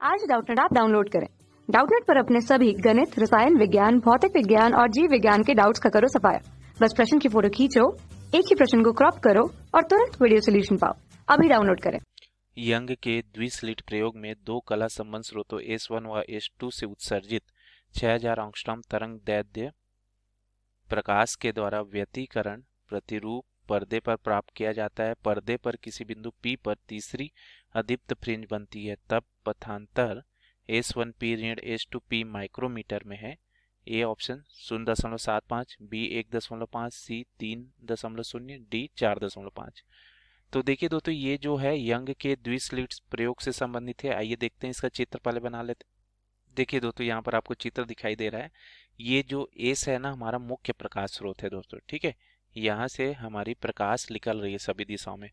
आज Doubtnut app download करें। Doubtnut पर अपने सभी गणित, रसायन विज्ञान, भौतिक विज्ञान और जीव विज्ञान के डाउट्स का करो सफाया। बस प्रश्न की फोटो खींचो, एक ही प्रश्न को क्रॉप करो और तुरंत वीडियो सोल्यूशन पाओ। अभी डाउनलोड करें। यंग के द्विस्लिट प्रयोग में दो कला संबंध स्रोतों S1 व S2 से उत्सर्जित 6000 एंगस्ट्रॉम तरंग दैर्ध्य प्रकाश के द्वारा व्यतिकरण प्रतिरूप पर्दे पर प्राप्त किया जाता है। पर्दे पर किसी बिंदु P पर तीसरी अदीप्त फ्रिंज बनती है, तब पथांतर S1P ऋण S2P माइक्रोमीटर में है। A option 0.75, B 1.5, C 3.0, D 4.5। तो देखिए दोस्तों, ये जो है यंग के द्विस्लिट प्रयोग से संबंधित है। आइए देखते हैं, इसका चित्र पहले बना लेते हैं। देखिए दोस्तों, यहाँ पर आपको चित्र दिखाई दे रहा है। ये जो एस है ना, हमारा मुख्य प्रकाश स्रोत है दोस्तों, ठीक है। यहाँ से हमारी प्रकाश निकल रही है सभी दिशाओं में।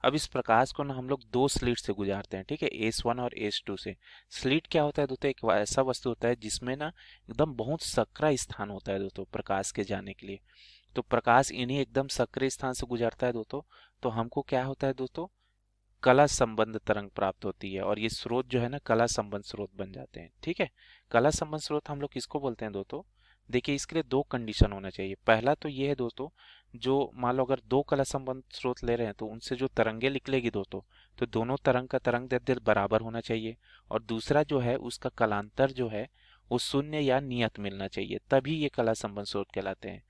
अब इस प्रकाश को ना हम लोग दो स्लिट से गुजारते हैं, ठीक है, S1 और S2 से। स्लिट क्या होता है दोस्तों? एक ऐसा वस्तु होता है जिसमें ना एकदम बहुत सकरा स्थान होता है दोस्तों प्रकाश के जाने के लिए। तो प्रकाश इन्हीं एकदम सक्रिय स्थान से गुजरता है दोस्तों। तो हमको क्या होता है दोस्तों? कला संबंध तरंग प्राप्त होती है, और ये स्रोत जो है ना कला संबंध स्रोत बन जाते हैं, ठीक है। कला संबंध स्रोत हम लोग किसको बोलते हैं दोस्तों? देखिए, इसके लिए दो कंडीशन होना चाहिए। पहला तो ये है दोस्तों, जो मान लो अगर दो कला संबंध स्रोत ले रहे हैं तो उनसे जो तरंगे निकलेगी दोस्तों, तो दोनों तरंग का तरंग दैर्ध्य बराबर होना चाहिए। और दूसरा जो है, उसका कलांतर जो है वो शून्य या नियत मिलना चाहिए, तभी ये कला संबंध स्रोत कहलाते हैं।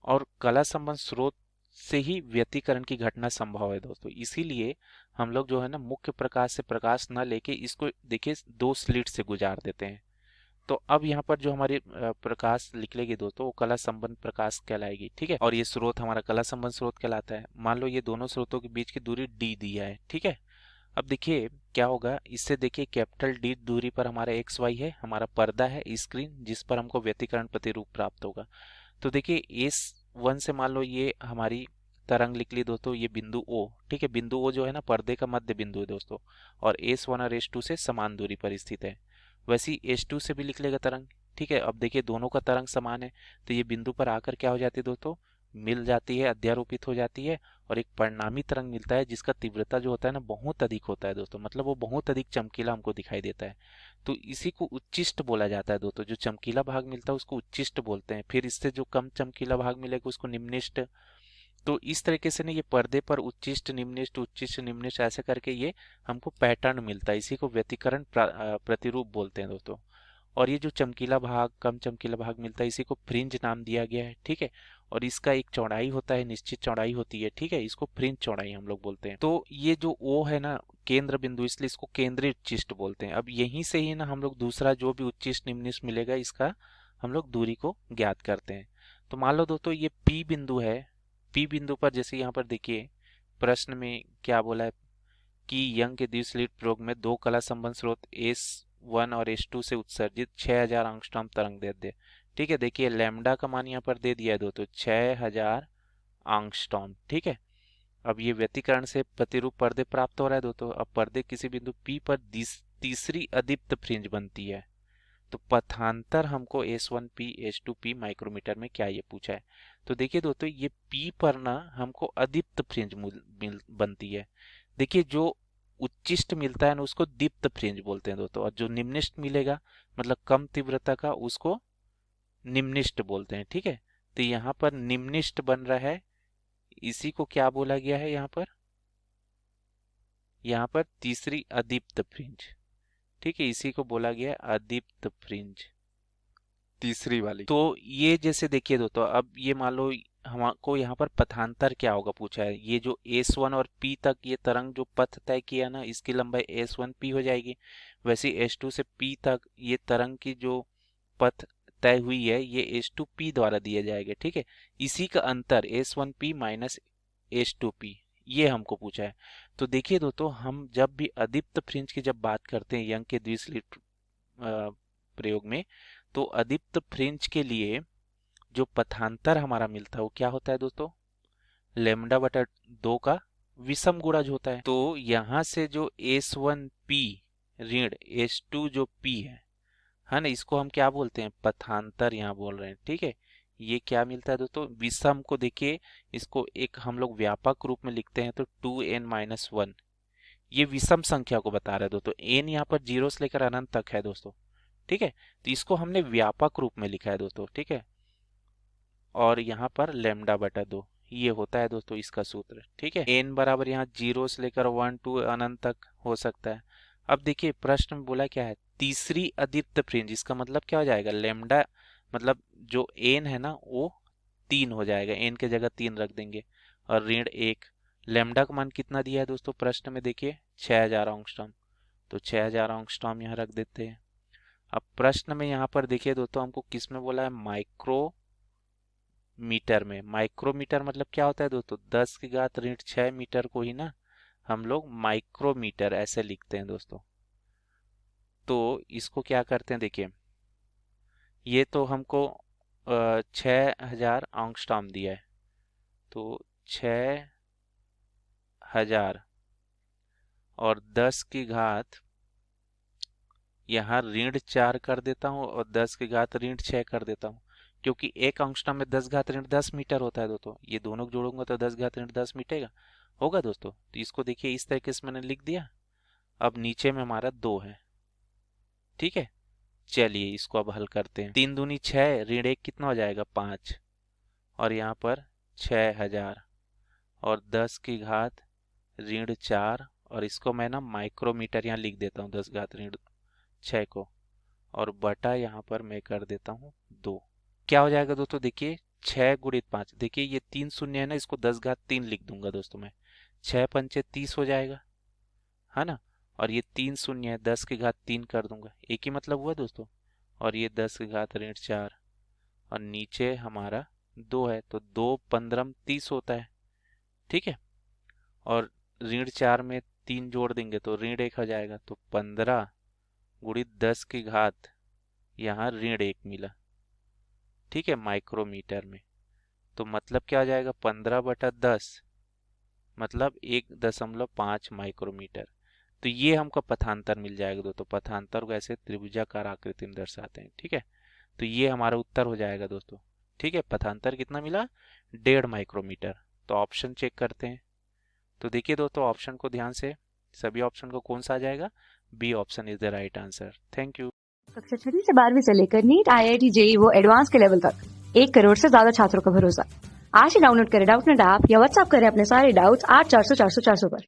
और कला संबंध स्रोत से ही व्यतिकरण की घटना संभव है दोस्तों। इसीलिए हम लोग जो है ना मुख्य प्रकाश से प्रकाश न लेके इसको देखिए दो स्लिट से गुजार देते हैं। तो अब यहाँ पर जो हमारी प्रकाश निकलेगी दोस्तों, वो कला संबंध प्रकाश कहलाएगी, ठीक है। और ये स्रोत हमारा कला संबंध स्रोत कहलाता है। मान लो ये दोनों स्रोतों के बीच की दूरी d दिया है, ठीक है। अब देखिए क्या होगा इससे। देखिए कैपिटल D दूरी पर हमारा XY है, हमारा पर्दा है स्क्रीन, जिस पर हमको व्यतिकरण प्रतिरूप प्राप्त होगा। तो देखिए S1 से मान लो ये हमारी तरंग निकली दोस्तों, ये बिंदु O, ठीक है। बिंदु O जो है ना पर्दे का मध्य बिंदु है दोस्तों, और S1 और S2 से समान दूरी पर स्थित है। वैसे ही S2 से भी निकलेगा तरंग, ठीक है। अब देखिए दोनों का तरंग समान है, तो ये बिंदु पर आकर क्या हो जाती है दोस्तों? मिल जाती है, अध्यारोपित हो जाती है, और एक परिणामी तरंग मिलता है जिसका तीव्रता जो होता है ना बहुत अधिक होता है दोस्तों। मतलब वो बहुत अधिक चमकीला हमको दिखाई देता है। तो इसी को उच्चिष्ट बोला जाता है दोस्तों। जो चमकीला भाग मिलता है उसको उच्चिष्ट बोलते हैं, फिर इससे जो कम चमकीला भाग मिलेगा उसको निम्निष्ट। तो इस तरीके से ना ये पर्दे पर उच्चिष्ट निम्निष्ट ऐसे करके ये हमको पैटर्न मिलता है। इसी को व्यतिकरण प्रतिरूप बोलते हैं दोस्तों। और ये जो चमकीला भाग, कम चमकीला भाग मिलता है, इसी को फ्रिंज नाम दिया गया है, ठीक है। और इसका एक चौड़ाई होता है, निश्चित चौड़ाई होती है, ठीक है। इसको फ्रिंज चौड़ाई हम लोग बोलते हैं। तो ये जो O है ना केंद्र बिंदु, इसलिए इसको केंद्रीय उच्चिष्ट बोलते हैं। अब यहीं से ही ना हम लोग दूसरा जो भी उच्चिष्ट निम्निष्ट मिलेगा, इसका हम लोग दूरी को ज्ञात करते हैं। तो मान लो दोस्तों ये P बिंदु है। P बिंदु पर जैसे यहाँ पर देखिए प्रश्न में क्या बोला है कि यंग के द्विस्लिट प्रयोग में दो कला संबंध स्रोत S1 और S2 से उत्सर्जित 6000 एंगस्ट्रॉम तरंग दैर्ध्य, ठीक है। देखिए लैम्डा का मान यहाँ पर दे दिया है दोस्तों 6000 एंगस्ट्रॉम, ठीक है। अब ये व्यतिकरण से प्रतिरूप पर्दे प्राप्त हो रहा है दोस्तों। अब पर्दे किसी बिंदु P पर तीसरी अदीप्त फ्रिंज बनती है। तो पथांतर हमको S1P S2P माइक्रोमीटर में क्या ये पूछा है। तो देखिए दोस्तों, ये P पर ना हमको अदीप्त फ्रिंज बनती है। देखिए जो उच्चिष्ट मिलता है ना उसको दीप्त फ्रिंज बोलते हैं दोस्तों, और जो निम्निष्ट मिलेगा मतलब कम तीव्रता का उसको निम्निष्ट बोलते हैं, ठीक है। तो यहाँ पर निम्निष्ट बन रहा है, इसी को क्या बोला गया है यहाँ पर तीसरी अदीप्त फ्रिंज, ठीक है। इसी को बोला गया है अदीप्त फ्रिंज, तीसरी वाली। तो ये जैसे देखिए दोस्तों, अब ये मान लो हमको यहाँ पर पथांतर क्या होगा पूछा है। ये जो S1 और P तक ये तरंग जो पथ तय किया ना, इसकी लंबाई S1P हो जाएगी। वैसे S2 से P तक ये तरंग की जो पथ तय हुई है ये S2P द्वारा दिया जाएगा, ठीक है। इसी का अंतर S1P माइनस S2P, ये हमको पूछा है। तो देखिए दोस्तों, हम जब भी अदीप्त फ्रिंज की जब बात करते हैं यंग के द्विस्लिट प्रयोग में, तो अदीप्त फ्रिंज के लिए जो पथांतर हमारा मिलता है वो क्या होता है दोस्तों? लेमडा बटा 2 का विषम गुणज होता है। तो यहां से जो S1P ऋण S2 जो P है ना, इसको हम क्या बोलते हैं? पथांतर यहाँ बोल रहे हैं, ठीक है। ये क्या मिलता है दोस्तों? विषम को देखिए, इसको एक हम लोग व्यापक रूप में लिखते हैं तो 2n-1, ये विषम संख्या को बता रहा है दोस्तों। एन यहाँ पर 0 से लेकर अनंत तक है दोस्तों, ठीक है। तो इसको हमने व्यापक रूप में लिखा है दोस्तों, ठीक है। और यहाँ पर लैम्डा बटा 2 ये होता है दोस्तों इसका सूत्र, ठीक है। एन बराबर यहाँ 0 से लेकर 1 टू अनंत तक हो सकता है। अब देखिए प्रश्न में बोला क्या है, तीसरी अदीप्त फ्रिंज, इसका मतलब क्या हो जाएगा, लैम्डा मतलब जो एन है ना वो 3 हो जाएगा, एन के जगह 3 रख देंगे और ऋण 1। लैम्डा का मान कितना दिया है दोस्तों प्रश्न में, देखिए 6000 एंगस्ट्रॉम, तो 6000 एंगस्ट्रॉम यहाँ रख देते हैं। अब प्रश्न में यहाँ पर देखिए दोस्तों हमको किस में बोला है, माइक्रो मीटर में। माइक्रोमीटर मतलब क्या होता है दोस्तों, 10 की घात ऋण 6 मीटर को ही ना हम लोग माइक्रोमीटर ऐसे लिखते हैं दोस्तों। तो इसको क्या करते हैं, देखिए ये तो हमको 6000 एंगस्ट्रॉम दिया है, तो 6000 और 10 की घात यहाँ ऋण 4 कर देता हूँ और 10 की घात ऋण 6 कर देता हूँ, क्योंकि एक एंगस्ट्रॉम में 10 घात ऋण 10 मीटर होता है दोस्तों। ये दोनों को जोड़ूंगा तो 10 घात ऋण 10 मीटेगा होगा दोस्तों। तो इसको देखिए इस तरीके से मैंने लिख दिया। अब नीचे में हमारा 2 है, ठीक है। चलिए इसको अब हल करते हैं। 3 दूनी 6, ऋण 1 कितना हो जाएगा 5, और यहाँ पर 6000 और 10 की घात ऋण 4, और इसको मैं ना माइक्रोमीटर यहाँ लिख देता हूँ 10 घात ऋण 6 को, और बटा यहाँ पर मैं कर देता हूँ 2। क्या हो जाएगा दोस्तों, देखिए 6 गुणित 5, देखिए ये 3 शून्य है ना, इसको 10 घात 3 लिख दूंगा दोस्तों मैं, 6 पंचे 30 हो जाएगा, है ना। और ये 3 शून्य है, 10 की घात 3 कर दूंगा, एक ही मतलब हुआ दोस्तों। और ये 10 की घात ऋण 4 और नीचे हमारा 2 है, तो 2 15 30 होता है, ठीक है। और ऋण 4 में 3 जोड़ देंगे तो ऋण 1 हो जाएगा, तो 15 गुणित 10 की घात यहाँ ऋण 1 मिला, ठीक है, माइक्रोमीटर में। तो मतलब क्या हो जाएगा, 15/10 मतलब 1.5 माइक्रोमीटर। तो ये हमको पथांतर मिल जाएगा दोस्तों। पथांतर को ऐसे त्रिभुजाकार आकृति में दर्शाते हैं, ठीक है। तो ये हमारा उत्तर हो जाएगा दोस्तों, ठीक है। पथांतर कितना मिला, 1.5 माइक्रोमीटर। तो ऑप्शन चेक करते हैं। तो देखिए दोस्तों ऑप्शन को ध्यान से, सभी ऑप्शन को कौन सा आ जाएगा, B option is the right answer. Thank you. कक्षा 6वीं से 12वीं से लेकर नीट, IIT, JEE वो एडवांस के लेवल तक 1 करोड़ से ज्यादा छात्रों का भरोसा। आज ही डाउनलोड करें डाउटनेट ऐप या व्हाट्सएप करें अपने सारे डाउट्स 8400 400 400 पर।